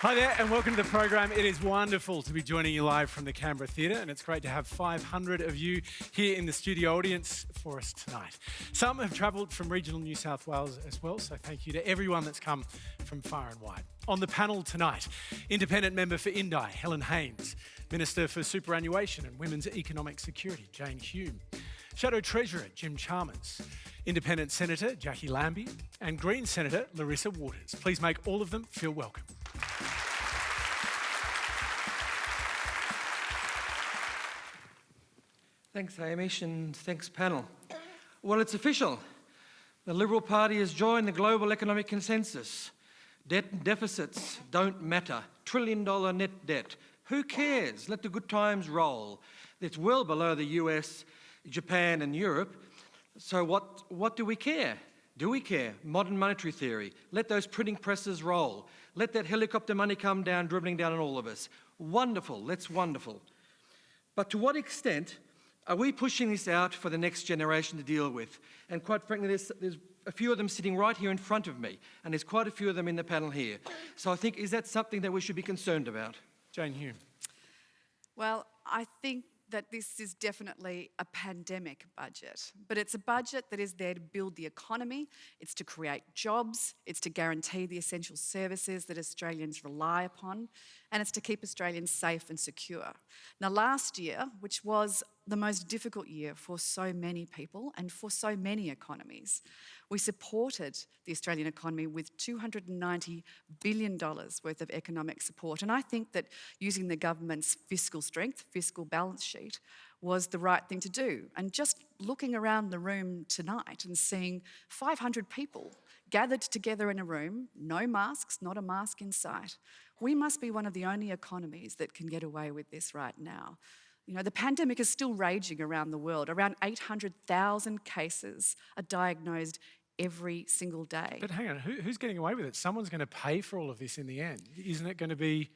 Hi there and welcome to the program. It is wonderful to be joining you live from the Canberra Theatre, and it's great to have 500 of you here in the studio audience for us tonight. Some have travelled from regional New South Wales as well, so thank you to everyone that's come from far and wide. On the panel tonight, Independent Member for Indi, Helen Haines, Minister for Superannuation and Women's Economic Security, Jane Hume, Shadow Treasurer, Jim Chalmers, Independent Senator, Jacqui Lambie, and Green Senator, Larissa. Please make all of them feel welcome. Thanks, Hamish, and thanks, panel. Well, it's official. The Liberal Party has joined the global economic consensus. Debt and deficits don't matter. $1 trillion net debt. Who cares? Let the good times roll. It's well below the US, Japan and Europe. So what do we care? Do we care? Modern monetary theory. Let those printing presses roll. Let that helicopter money come down, dribbling down on all of us. Wonderful. That's wonderful. But to what extent are we pushing this out for the next generation to deal with? And quite frankly, there's a few of them sitting right here in front of me, and there's quite a few of them in the panel here. So I think, is that something that we should be concerned about? Jane Hume. Well, I think that this is definitely a pandemic budget, but it's a budget that is there to build the economy, it's to create jobs, it's to guarantee the essential services that Australians rely upon, and it's to keep Australians safe and secure. Now, last year, which was the most difficult year for so many people and for so many economies, we supported the Australian economy with $290 billion worth of economic support. And I think that using the government's fiscal strength, fiscal balance sheet, was the right thing to do. And just looking around the room tonight and seeing 500 people gathered together in a room, no masks, not a mask in sight, we must be one of the only economies that can get away with this right now. You know, the pandemic is still raging around the world. Around 800,000 cases are diagnosed every single day. But hang on, who's getting away with it? Someone's going to pay for all of this in the end. Isn't it going to be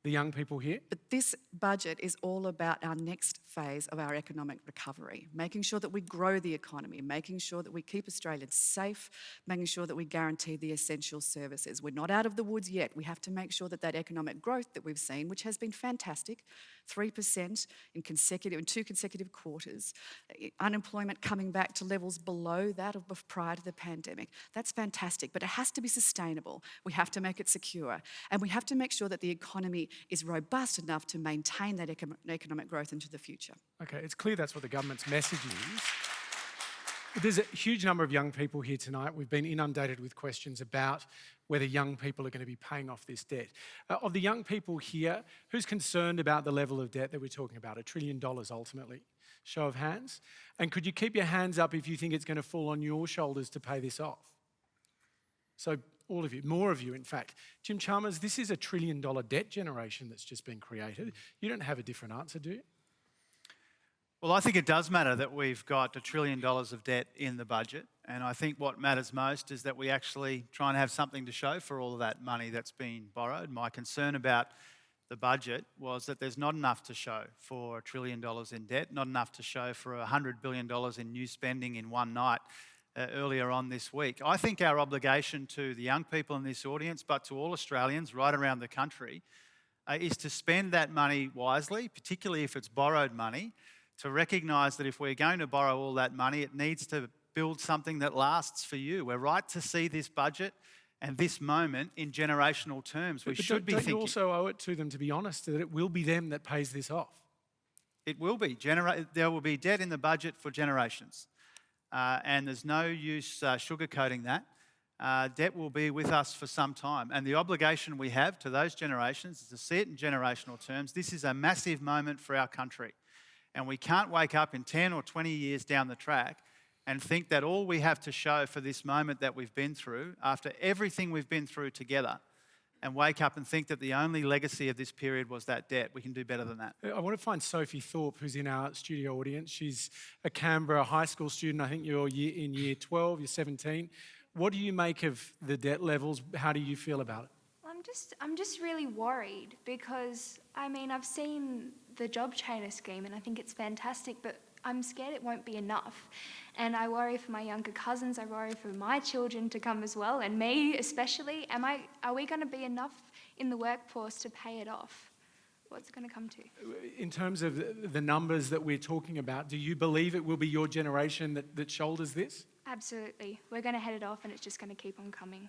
the young people here? But this budget is all about our next phase of our economic recovery, making sure that we grow the economy, making sure that we keep Australians safe, making sure that we guarantee the essential services. We're not out of the woods yet. We have to make sure that that economic growth that we've seen, which has been fantastic, 3% in two consecutive quarters, unemployment coming back to levels below that of prior to the pandemic. That's fantastic, but it has to be sustainable. We have to make it secure, and we have to make sure that the economy is robust enough to maintain that economic growth into the future. Okay, it's clear that's what the government's message is. But there's a huge number of young people here tonight. We've been inundated with questions about whether young people are going to be paying off this debt. Of the young people here, who's concerned about the level of debt that we're talking about, $1 trillion ultimately? Show of hands. And could you keep your hands up if you think it's going to fall on your shoulders to pay this off? So all of you, more of you in fact. Jim Chalmers, this is $1 trillion debt generation that's just been created. You don't have a different answer, do you? Well, I think it does matter that we've got $1 trillion of debt in the budget. And I think what matters most is that we actually try and have something to show for all of that money that's been borrowed. My concern about the budget was that there's not enough to show for $1 trillion in debt, not enough to show for $100 billion in new spending in one night earlier on this week. I think our obligation to the young people in this audience, but to all Australians right around the country, is to spend that money wisely, particularly if it's borrowed money, to recognise that if we're going to borrow all that money, it needs to build something that lasts for you. We're right to see this budget and this moment in generational terms. We should be thinking... Don't you also owe it to them, to be honest, that it will be them that pays this off? It will be. There will be debt in the budget for generations. And there's no use sugarcoating that. Debt will be with us for some time. And the obligation we have to those generations is to see it in generational terms. This is a massive moment for our country. And we can't wake up in 10 or 20 years down the track and think that all we have to show for this moment that we've been through, after everything we've been through together, and wake up and think that the only legacy of this period was that debt. We can do better than that. I want to find Sophie Thorpe, who's in our studio audience. She's a Canberra high school student. I think you're in year 12, you're 17. What do you make of the debt levels? How do you feel about it? I'm just really worried because, I've seen the job trainer scheme and I think it's fantastic, but I'm scared it won't be enough. And I worry for my younger cousins, I worry for my children to come as well, and me especially. Are we going to be enough in the workforce to pay it off. What's it going to come to? In terms of the numbers that we're talking about, do you believe it will be your generation that shoulders this? Absolutely. We're going to head it off and it's just going to keep on coming.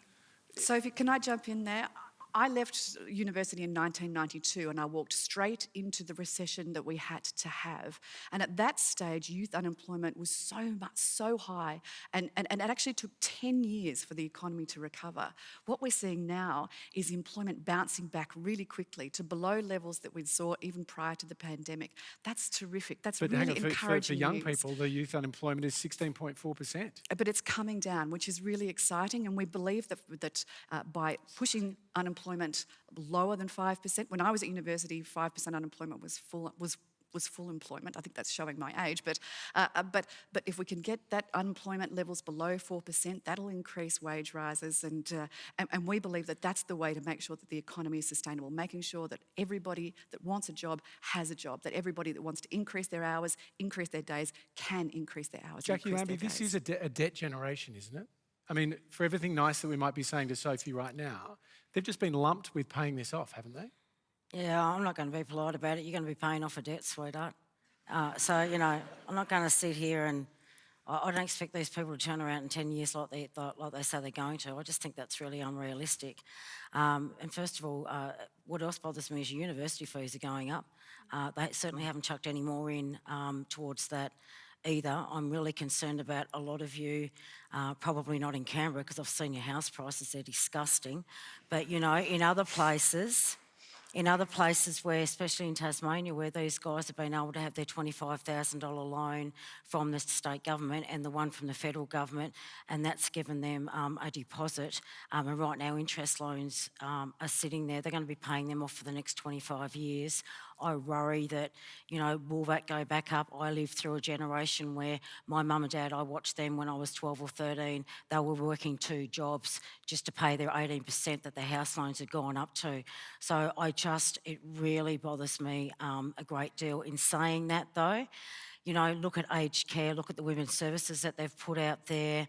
Sophie, can I jump in there? I left university in 1992 and I walked straight into the recession that we had to have. And at that stage, youth unemployment was so high and it actually took 10 years for the economy to recover. What we're seeing now is employment bouncing back really quickly to below levels that we saw even prior to the pandemic. That's terrific. That's But really hang on, encouraging for young news. people, the youth unemployment is 16.4%. But it's coming down, which is really exciting, and we believe that by pushing unemployment lower than 5%. When I was at university, 5% unemployment was full employment. I think that's showing my age. But if we can get that unemployment levels below 4%, that'll increase wage rises, and we believe that that's the way to make sure that the economy is sustainable, making sure that everybody that wants a job has a job, that everybody that wants to increase their hours, increase their days, can increase their hours. Jacqui, Lambie, this is a debt generation, isn't it? I mean, for everything nice that we might be saying to Sophie right now, they've just been lumped with paying this off, haven't they? Yeah, I'm not going to be polite about it. You're going to be paying off a debt, sweetheart. So, you know, I'm not going to sit here and I don't expect these people to turn around in 10 years like they say they're going to. I just think that's really unrealistic. And first of all, what else bothers me is your university fees are going up. They certainly haven't chucked any more in towards that either. I'm really concerned about a lot of you, probably not in Canberra because I've seen your house prices, they're disgusting. But, you know, in other places where, especially in Tasmania, where these guys have been able to have their $25,000 loan from the state government and the one from the federal government, and that's given them a deposit. And right now, interest loans are sitting there. They're going to be paying them off for the next 25 years. I worry that, you know, will that go back up? I lived through a generation where my mum and dad, I watched them when I was 12 or 13. They were working 2 jobs just to pay their 18% that their house loans had gone up to. So it really bothers me a great deal. In saying that though, you know, look at aged care, look at the women's services that they've put out there,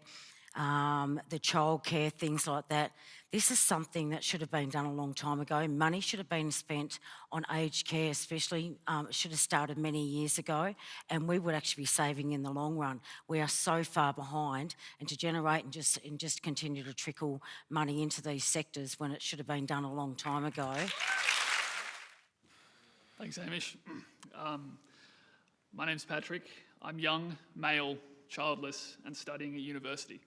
the childcare, things like that. This is something that should have been done a long time ago. Money should have been spent on aged care, especially. It should have started many years ago, and we would actually be saving in the long run. We are so far behind, and to generate and just continue to trickle money into these sectors when it should have been done a long time ago. Thanks, Hamish. My name's Patrick. I'm young, male, childless, and studying at university.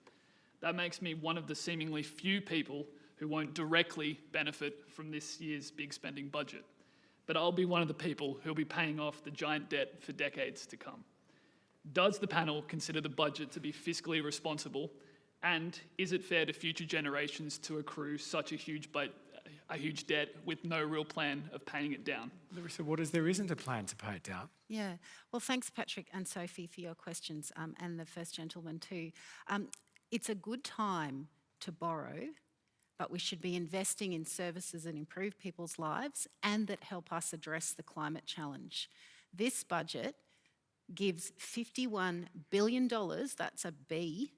That makes me one of the seemingly few people who won't directly benefit from this year's big spending budget. But I'll be one of the people who'll be paying off the giant debt for decades to come. Does the panel consider the budget to be fiscally responsible? And is it fair to future generations to accrue such a huge debt with no real plan of paying it down? Larissa, what is there isn't a plan to pay it down? Yeah, well, thanks, Patrick and Sophie, for your questions, and the first gentleman too. It's a good time to borrow, but we should be investing in services that improve people's lives and that help us address the climate challenge. This budget gives $51 billion, that's a B,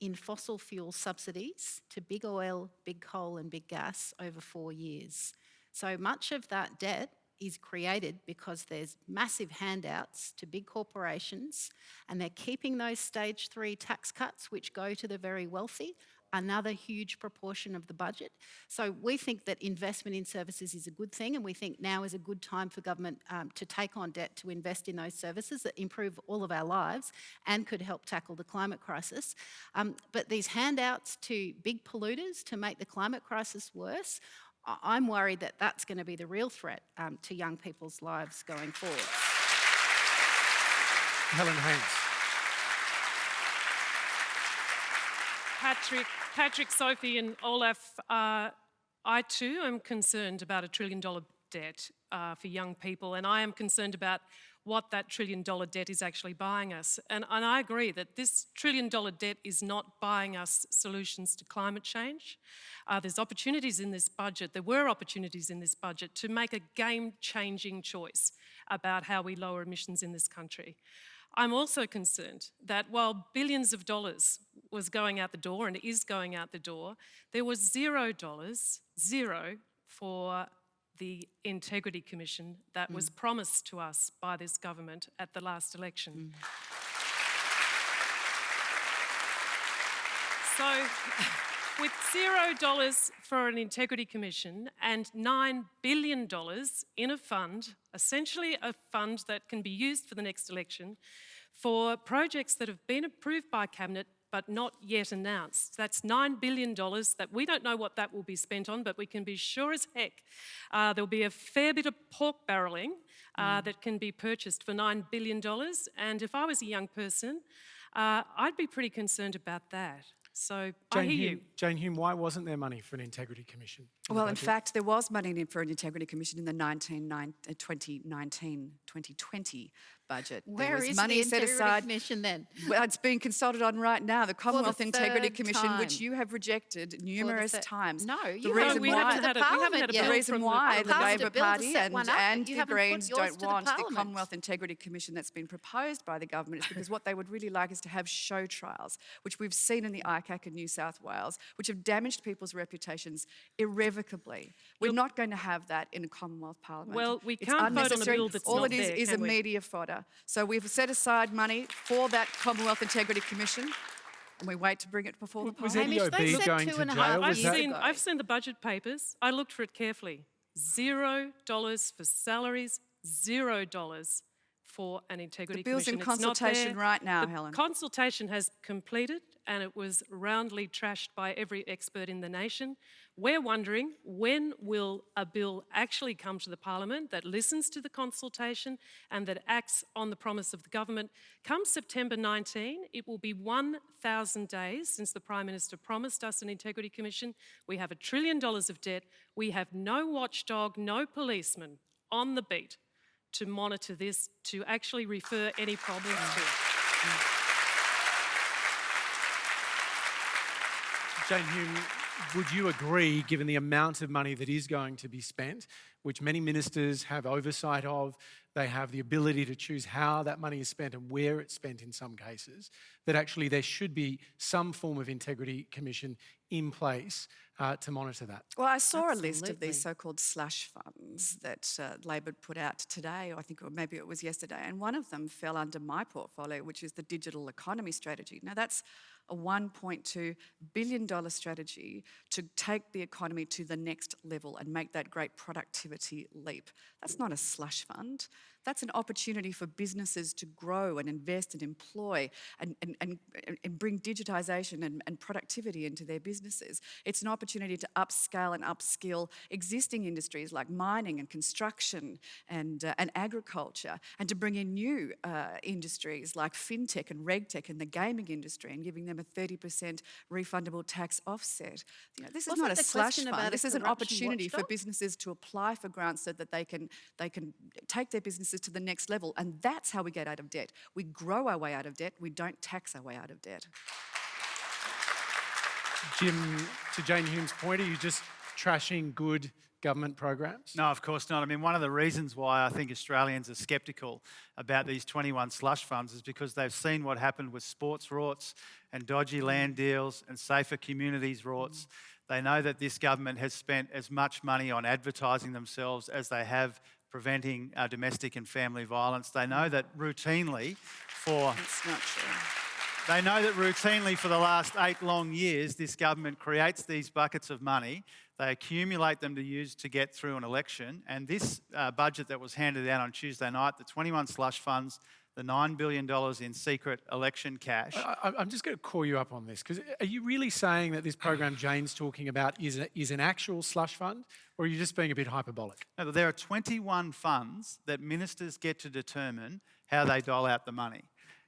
in fossil fuel subsidies to big oil, big coal and big gas over 4 years. So much of that debt is created because there's massive handouts to big corporations and they're keeping those stage 3 tax cuts which go to the very wealthy, another huge proportion of the budget. So we think that investment in services is a good thing, and we think now is a good time for government to take on debt to invest in those services that improve all of our lives and could help tackle the climate crisis. But these handouts to big polluters to make the climate crisis worse, I'm worried that that's going to be the real threat to young people's lives going forward. Helen, Haines. Patrick, Sophie and Olaf, I too am concerned about $1 trillion debt for young people, and I am concerned about what that $1 trillion debt is actually buying us. And I agree that this $1 trillion debt is not buying us solutions to climate change. There's opportunities in this budget, there were opportunities in this budget to make a game-changing choice about how we lower emissions in this country. I'm also concerned that while billions of dollars was going out the door and is going out the door, there was $0 for the Integrity Commission that was promised to us by this government at the last election. So, with $0 for an Integrity Commission and $9 billion in a fund, essentially a fund that can be used for the next election, for projects that have been approved by Cabinet but not yet announced. That's $9 billion that we don't know what that will be spent on, but we can be sure as heck there'll be a fair bit of pork barrelling that can be purchased for $9 billion. And if I was a young person, I'd be pretty concerned about that. So I hear you. Jane Hume, why wasn't there money for an Integrity Commission? Well, in fact, there was money for an Integrity Commission in the 2019-2020 budget. Where was is money the set Integrity aside. Commission then? Well, it's being consulted on right now. The Commonwealth Integrity third Commission, which time. you have rejected numerous times. No, The you reason haven't we put it why- to the we haven't had a Parliament bill yet. The reason from why the passed a Labor bill to Party set and one up, but you the haven't put Greens yours don't to the want the Parliament. Commonwealth Integrity Commission that's been proposed by the government is because what they would really like is to have show trials, which we've seen in the ICAC in New South Wales, which have damaged people's reputations irrevocably. We're not going to have that in a Commonwealth Parliament. Well, we It's can't vote on a unnecessary. bill that's All not it is there, is a can we? media fodder. So we've set aside money for that Commonwealth Integrity Commission, and we wait to bring it before the Was Parliament. Hamish, they NEOB said going to 2.5 jail? Was years that- ago. I've seen the budget papers. I looked for it carefully. $0 for salaries, $0 for an Integrity The bill's in Commission. It's not consultation there. right now, The Helen. consultation has completed and it was roundly trashed by every expert in the nation. We're wondering, when will a bill actually come to the Parliament that listens to the consultation and that acts on the promise of the government? Come September 19, it will be 1,000 days since the Prime Minister promised us an Integrity Commission. We have $1 trillion of debt. We have no watchdog, no policeman on the beat to monitor this, to actually refer any problems to it. Jane Hume, would you agree, given the amount of money that is going to be spent, which many ministers have oversight of, they have the ability to choose how that money is spent and where it's spent in some cases, that actually there should be some form of Integrity Commission in place to monitor that? Well, I saw a list of Absolutely. these so-called slush funds that Labor put out today, or I think, or maybe it was yesterday, and one of them fell under my portfolio, which is the digital economy strategy. Now, that's a $1.2 billion strategy to take the economy to the next level and make that great productivity leap. That's not a slush fund. That's an opportunity for businesses to grow and invest and employ and bring digitisation and productivity into their businesses. It's an opportunity to upscale and upskill existing industries like mining and construction and agriculture, and to bring in new industries like fintech and regtech and the gaming industry, and giving them a 30% refundable tax offset. You know, this is Wasn't not a the slush question about fund. a This is an corruption opportunity for watchdog? businesses to apply for grants so that they can take their businesses to the next level, and that's how we get out of debt. We grow our way out of debt. We don't tax our way out of debt. Jim, to Jane Hume's point, are you just trashing good government programs? No, of course not. I mean, one of the reasons why I think Australians are sceptical about these 21 slush funds is because they've seen what happened with sports rorts and dodgy land deals and safer communities rorts. They know that this government has spent as much money on advertising themselves as they have preventing domestic and family violence. They know that routinely for... It's not true. They know that routinely for the last 8 long years, this government creates these buckets of money. They accumulate them to use to get through an election. And this budget that was handed out on Tuesday night, the 21 slush funds, the $9 billion in secret election cash. I'm just going to call you up on this, because are you really saying that this program Jane's talking about is an actual slush fund, or are you just being a bit hyperbolic? No, but there are 21 funds that ministers get to determine how they dole out the money.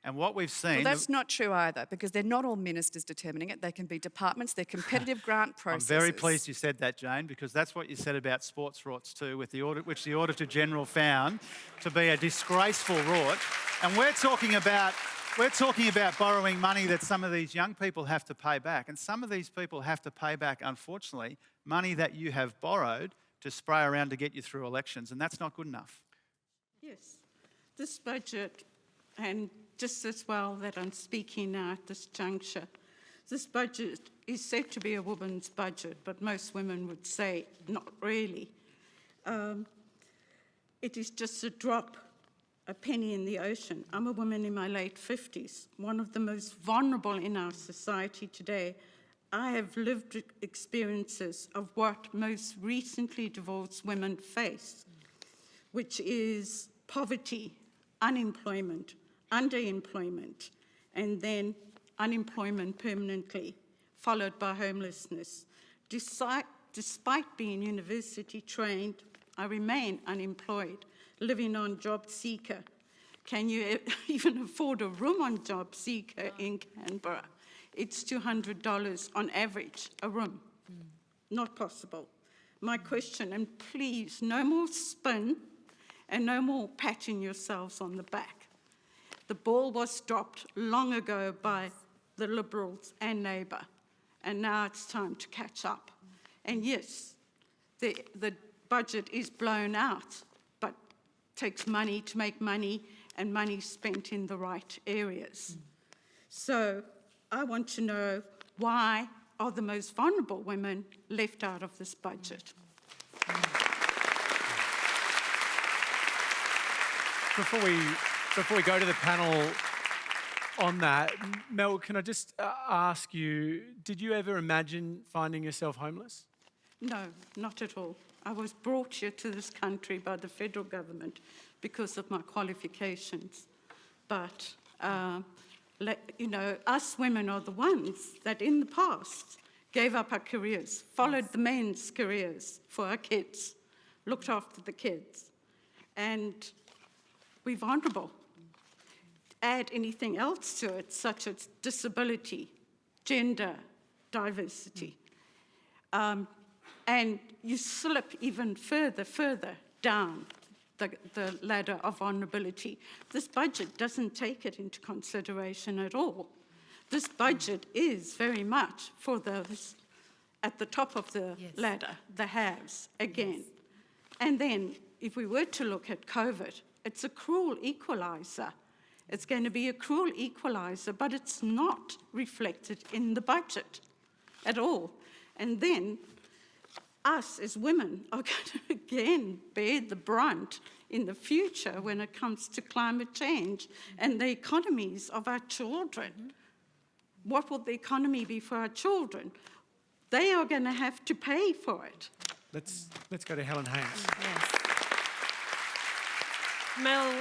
And what we've seen... Well, that's not true either, because they're not all ministers determining it. They can be departments, they're competitive grant processes. I'm very pleased you said that, Jane, because that's what you said about sports rorts too, with the audit, which the Auditor General found to be a disgraceful rort. And we're talking about borrowing money that some of these young people have to pay back. And some of these people have to pay back, unfortunately, money that you have borrowed to spray around to get you through elections, and that's not good enough. Yes, this budget, and just as well that I'm speaking now at this juncture, This budget is said to be a woman's budget, but most women would say not really. It is just a drop, a penny in the ocean. I'm a woman in my late 50s, one of the most vulnerable in our society today. I have lived experiences of what most recently divorced women face, which is poverty, unemployment, underemployment, and then unemployment permanently, followed by homelessness. Despite being university trained, I remain unemployed, living on Job Seeker. Can you even afford a room on Job Seeker in Canberra? It's $200 on average, a room. Not possible. My question, and please, no more spin and no more patting yourselves on the back. The ball was dropped long ago by the Liberals and Labour, and now it's time to catch up. And yes, the budget is blown out, but takes money to make money, and money spent in the right areas. So I want to know, why are the most vulnerable women left out of this budget? Before we go to the panel on that, Mel, can I just ask you, did you ever imagine finding yourself homeless? No, not at all. I was brought here to this country by the federal government because of my qualifications. But, you know, us women are the ones that in the past gave up our careers, followed the men's careers for our kids, looked after the kids. And we're vulnerable. Add anything else to it, such as disability, gender, diversity. And you slip even further down the ladder of vulnerability. This budget doesn't take it into consideration at all. This budget is very much for those at the top of the ladder, the haves, again. And then, if we were to look at COVID, it's a cruel equaliser. It's going to be a cruel equaliser, but it's not reflected in the budget at all. And then, us as women are going to again bear the brunt in the future when it comes to climate change and the economies of our children. What will the economy be for our children? They are going to have to pay for it. Let's go to Helen Haines. Mel,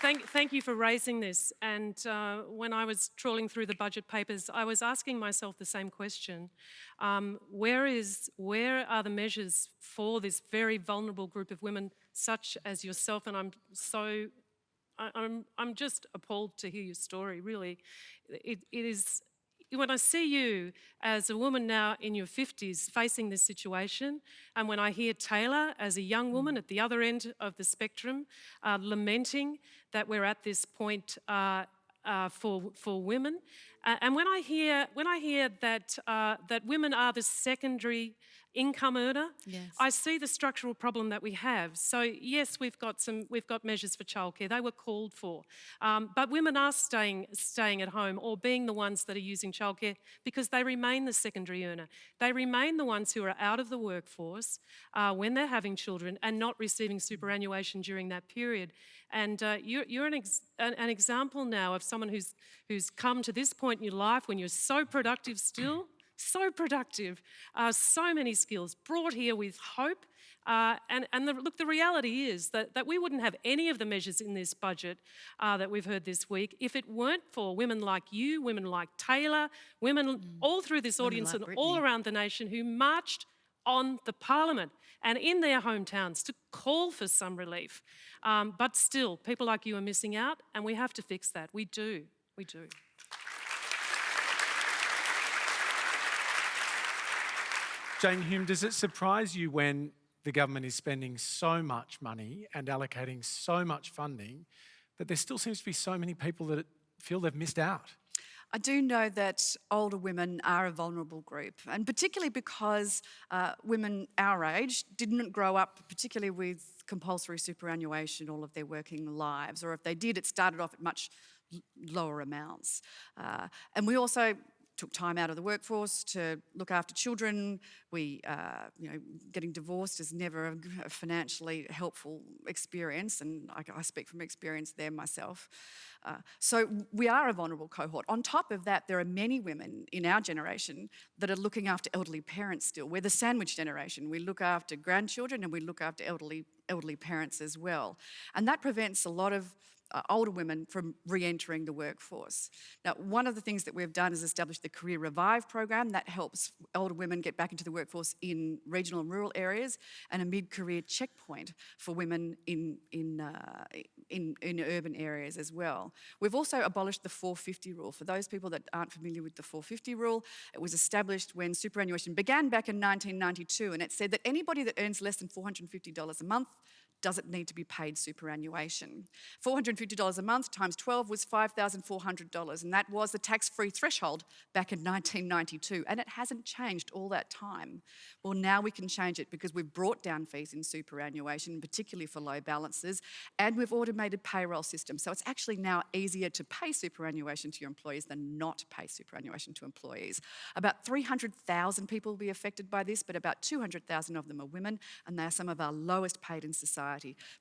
thank you for raising this. And when I was trawling through the budget papers, I was asking myself the same question. Where are the measures for this very vulnerable group of women, such as yourself? And I'm just appalled to hear your story, really. It is, when I see you as a woman now in your 50s facing this situation, and when I hear Taylor as a young woman at the other end of the spectrum lamenting that we're at this point for women, and when I hear that women are the secondary income earner, I see the structural problem that we have. So yes, we've got measures for childcare. They were called for, but women are staying at home or being the ones that are using childcare because they remain the secondary earner. They remain the ones who are out of the workforce when they're having children and not receiving superannuation during that period. And you're an example now of someone who's come to this point in your life when you're so productive still. So productive, so many skills, brought here with hope. The reality is that we wouldn't have any of the measures in this budget that we've heard this week if it weren't for women like you, women like Taylor, women all through this audience and all around the nation who marched on the parliament and in their hometowns to call for some relief. But still, people like you are missing out, and we have to fix that. We do. Jane Hume, does it surprise you when the government is spending so much money and allocating so much funding that there still seems to be so many people that feel they've missed out? I do know that older women are a vulnerable group, and particularly because women our age didn't grow up particularly with compulsory superannuation all of their working lives, or if they did, it started off at much lower amounts. And we also took time out of the workforce to look after children. Getting divorced is never a financially helpful experience, and I speak from experience there myself. So we are a vulnerable cohort. On top of that, there are many women in our generation that are looking after elderly parents still. We're the sandwich generation. We look after grandchildren and we look after elderly parents as well. And that prevents a lot of older women from re-entering the workforce. Now, one of the things that we've done is establish the Career Revive program that helps older women get back into the workforce in regional and rural areas, and a mid-career checkpoint for women in urban areas as well. We've also abolished the 450 rule. For those people that aren't familiar with the 450 rule, it was established when superannuation began back in 1992, and it said that anybody that earns less than $450 a month doesn't need to be paid superannuation. $450 a month times 12 was $5,400, and that was the tax-free threshold back in 1992, and it hasn't changed all that time. Well, now we can change it because we've brought down fees in superannuation, particularly for low balances, and we've automated payroll systems. So it's actually now easier to pay superannuation to your employees than not pay superannuation to employees. About 300,000 people will be affected by this, but about 200,000 of them are women, and they are some of our lowest paid in society.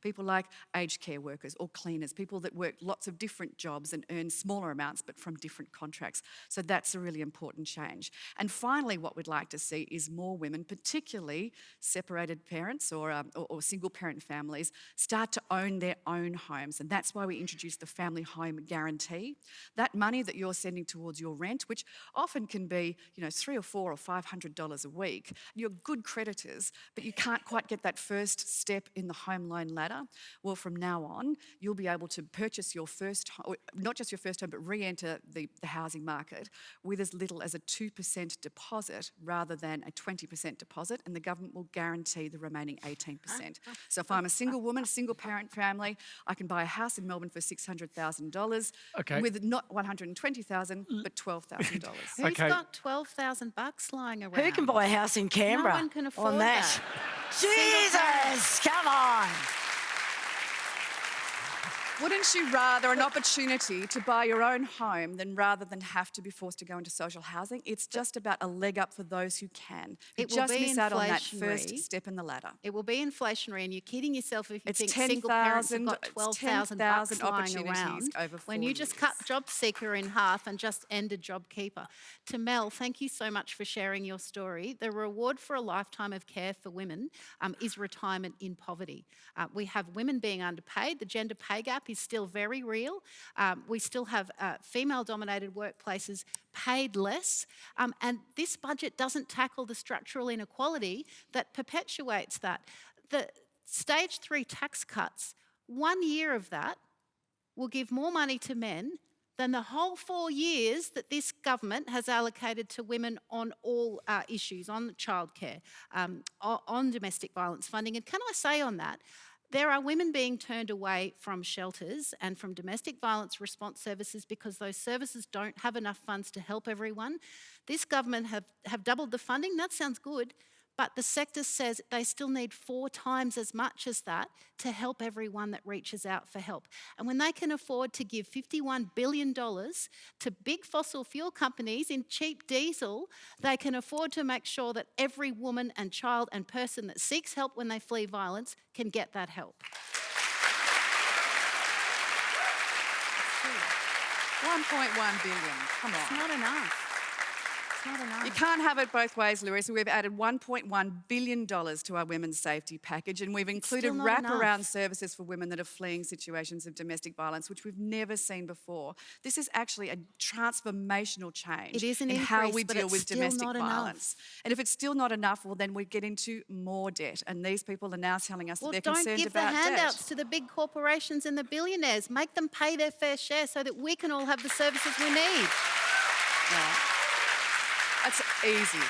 People like aged care workers or cleaners, people that work lots of different jobs and earn smaller amounts but from different contracts. So that's a really important change. And finally, what we'd like to see is more women, particularly separated parents or single parent families, start to own their own homes. And that's why we introduced the Family Home Guarantee. That money that you're sending towards your rent, which often can be $300 or $400 or $500 a week, you're good creditors, but you can't quite get that first step in the home loan ladder. Well, from now on, you'll be able to purchase your first home, not just your first home, but re-enter the housing market with as little as a 2% deposit rather than a 20% deposit, and the government will guarantee the remaining 18%. So if I'm a single woman, a single parent family, I can buy a house in Melbourne for $600,000 with not $120,000, but $12,000. Who's got $12,000 lying around? Who can buy a house in Canberra? No one can afford on that. Jesus, come on. Wouldn't you rather an opportunity to buy your own home rather than have to be forced to go into social housing? It's just about a leg up for those who can. You just miss out on that first step in the ladder. It will be inflationary, and you're kidding yourself if you It's think single parents have got $12,000 lying opportunities around over 4 when you just cut JobSeeker in half and just ended JobKeeper. To Mel, thank you so much for sharing your story. The reward for a lifetime of care for women is retirement in poverty. We have women being underpaid. The gender pay gap is still very real. We still have female-dominated workplaces paid less, and this budget doesn't tackle the structural inequality that perpetuates that. The stage 3 tax cuts, 1 year of that will give more money to men than the whole 4 years that this government has allocated to women on all issues, on childcare, on domestic violence funding. And can I say on that, there are women being turned away from shelters and from domestic violence response services because those services don't have enough funds to help everyone. This government have doubled the funding. That sounds good, but the sector says they still need 4 times as much as that to help everyone that reaches out for help. And when they can afford to give $51 billion to big fossil fuel companies in cheap diesel, they can afford to make sure that every woman and child and person that seeks help when they flee violence can get that help. $1.1 billion, come on. It's not enough. It's not enough. You can't have it both ways, Larissa. We've added $1.1 billion to our women's safety package, and we've included wraparound services for women that are fleeing situations of domestic violence, which we've never seen before. This is actually a transformational change It is an in increase, how we but deal it's with still domestic not violence. enough. And if it's still not enough, well, then we get into more debt. And these people are now telling us that they're concerned don't give the about handouts debt. to the big corporations and the billionaires. Make them pay their fair share so that we can all have the services we need. Yeah. That's easy.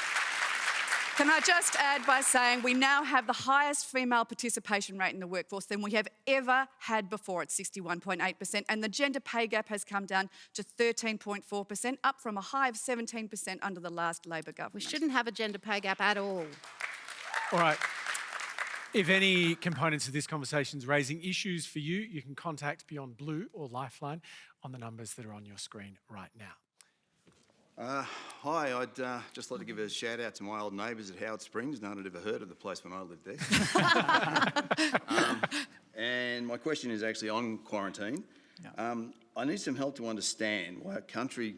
Can I just add by saying we now have the highest female participation rate in the workforce than we have ever had before at 61.8%, and the gender pay gap has come down to 13.4%, up from a high of 17% under the last Labor government. We shouldn't have a gender pay gap at all. All right. If any components of this conversation is raising issues for you, you can contact Beyond Blue or Lifeline on the numbers that are on your screen right now. Hi, I'd just like to give a shout out to my old neighbours at Howard Springs. No one had ever heard of the place when I lived there. And my question is actually on quarantine. I need some help to understand why a country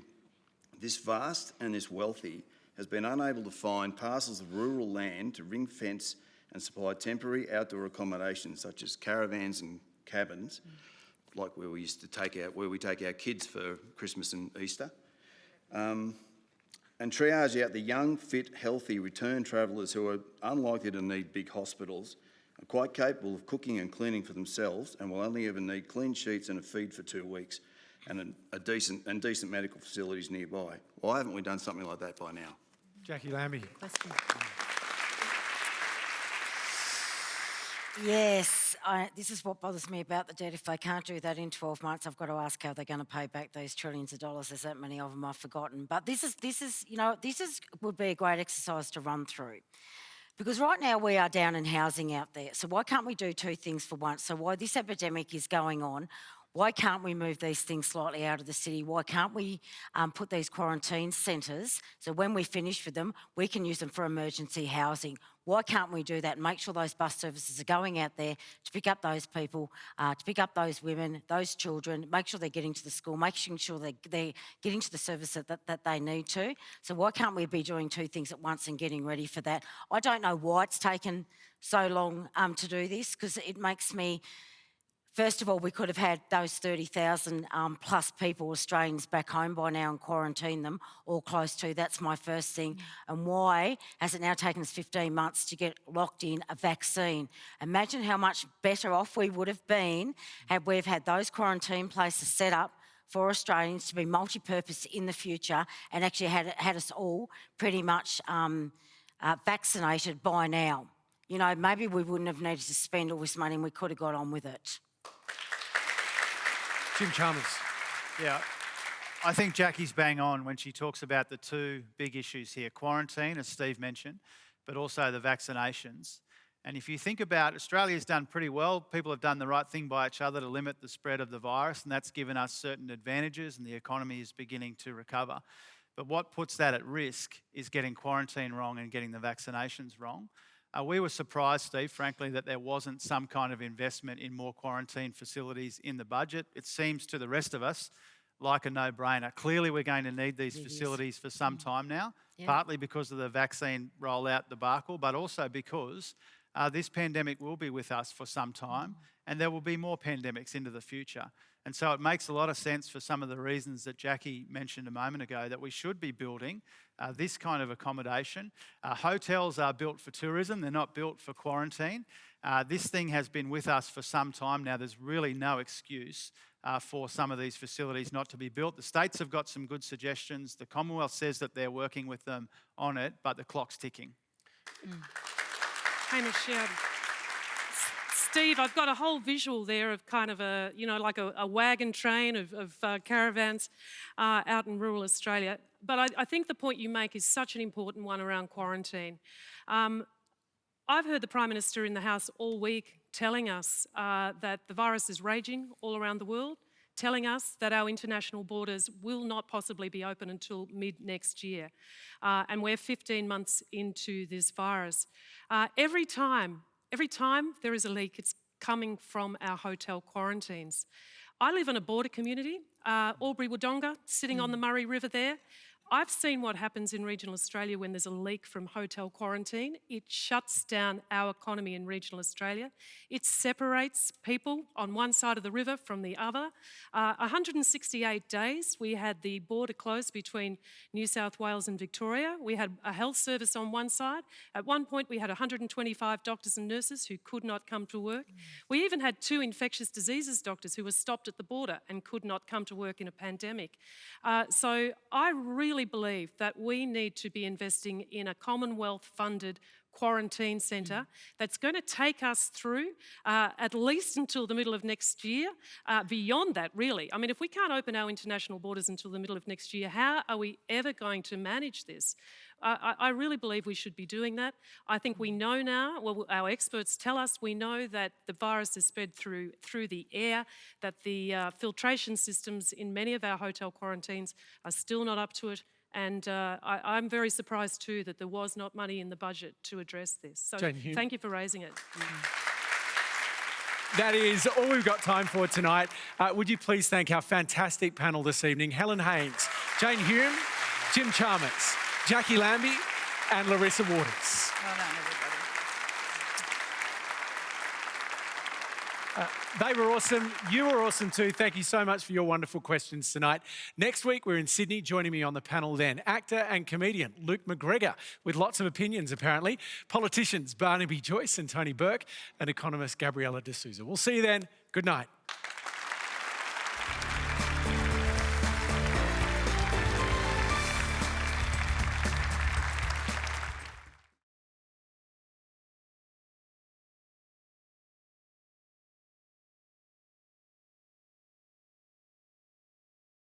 this vast and this wealthy has been unable to find parcels of rural land to ring fence and supply temporary outdoor accommodation such as caravans and cabins, like where we used to take our kids for Christmas and Easter. And triage out the young, fit, healthy return travellers who are unlikely to need big hospitals, are quite capable of cooking and cleaning for themselves, and will only ever need clean sheets and a feed for 2 weeks, and decent medical facilities nearby. Why haven't we done something like that by now? Jacqui, Lambie. Question. Yes, this is what bothers me about the debt. If they can't do that in 12 months, I've got to ask how they're going to pay back these trillions of dollars. There's that many of them I've forgotten. But this would be a great exercise to run through. Because right now we are down in housing out there. So why can't we do two things for once? So while this epidemic is going on, why can't we move these things slightly out of the city? Why can't we put these quarantine centres, so when we finish with them, we can use them for emergency housing? Why can't we do that and make sure those bus services are going out there to pick up those people, to pick up those women, those children, make sure they're getting to the school, making sure they're getting to the service that they need to? So why can't we be doing two things at once and getting ready for that? I don't know why it's taken so long to do this, because it makes me... First of all, we could have had those 30,000 plus people, Australians, back home by now and quarantined them, or close to. That's my first thing. And why has it now taken us 15 months to get locked in a vaccine? Imagine how much better off we would have been had we've had those quarantine places set up for Australians to be multi-purpose in the future, and actually had us all pretty much vaccinated by now. You know, maybe we wouldn't have needed to spend all this money and we could have got on with it. Jim Chalmers. Yeah, I think Jacqui's bang on when she talks about the two big issues here, quarantine, as Steve mentioned, but also the vaccinations. And if you think about, Australia's done pretty well. People have done the right thing by each other to limit the spread of the virus, and that's given us certain advantages, and the economy is beginning to recover. But what puts that at risk is getting quarantine wrong and getting the vaccinations wrong. We were surprised, Steve, frankly, that there wasn't some kind of investment in more quarantine facilities in the budget. It seems to the rest of us like a no-brainer. Clearly, we're going to need these facilities for some time now, partly because of the vaccine rollout debacle, but also because this pandemic will be with us for some time, and there will be more pandemics into the future. And so it makes a lot of sense, for some of the reasons that Jacqui mentioned a moment ago, that we should be building this kind of accommodation. Hotels are built for tourism, they're not built for quarantine. This thing has been with us for some time now. There's really no excuse for some of these facilities not to be built. The states have got some good suggestions. The Commonwealth says that they're working with them on it, but the clock's ticking. Hamish, Steve, I've got a whole visual there of kind of a, you know, like a wagon train of caravans out in rural Australia. But I think the point you make is such an important one around quarantine. I've heard the Prime Minister in the House all week telling us that the virus is raging all around the world, telling us that our international borders will not possibly be open until mid-next year. And we're 15 months into this virus. Every time there is a leak, it's coming from our hotel quarantines. I live in a border community, Albury-Wodonga, sitting on the Murray River there. I've seen what happens in regional Australia when there's a leak from hotel quarantine. It shuts down our economy in regional Australia. It separates people on one side of the river from the other. 168 days we had the border closed between New South Wales and Victoria. We had a health service on one side. At one point we had 125 doctors and nurses who could not come to work. We even had 2 infectious diseases doctors who were stopped at the border and could not come to work in a pandemic. So I really believe that we need to be investing in a Commonwealth-funded quarantine centre that's going to take us through at least until the middle of next year. Beyond that, really. I mean, if we can't open our international borders until the middle of next year, how are we ever going to manage this? I really believe we should be doing that. I think we know now, well, our experts tell us, we know that the virus is spread through the air, that the filtration systems in many of our hotel quarantines are still not up to it. And I'm very surprised too that there was not money in the budget to address this. So Jane Hume. thank you for raising it. That is all we've got time for tonight. Would you please thank our fantastic panel this evening, Helen Haines, Jane Hume, Jim Chalmers, Jacqui Lambie and Larissa Waters. Well done, everybody. They were awesome. You were awesome too. Thank you so much for your wonderful questions tonight. Next week, we're in Sydney. Joining me on the panel then, actor and comedian Luke McGregor, with lots of opinions apparently, politicians Barnaby Joyce and Tony Burke, and economist Gabriella D'Souza. We'll see you then. Good night.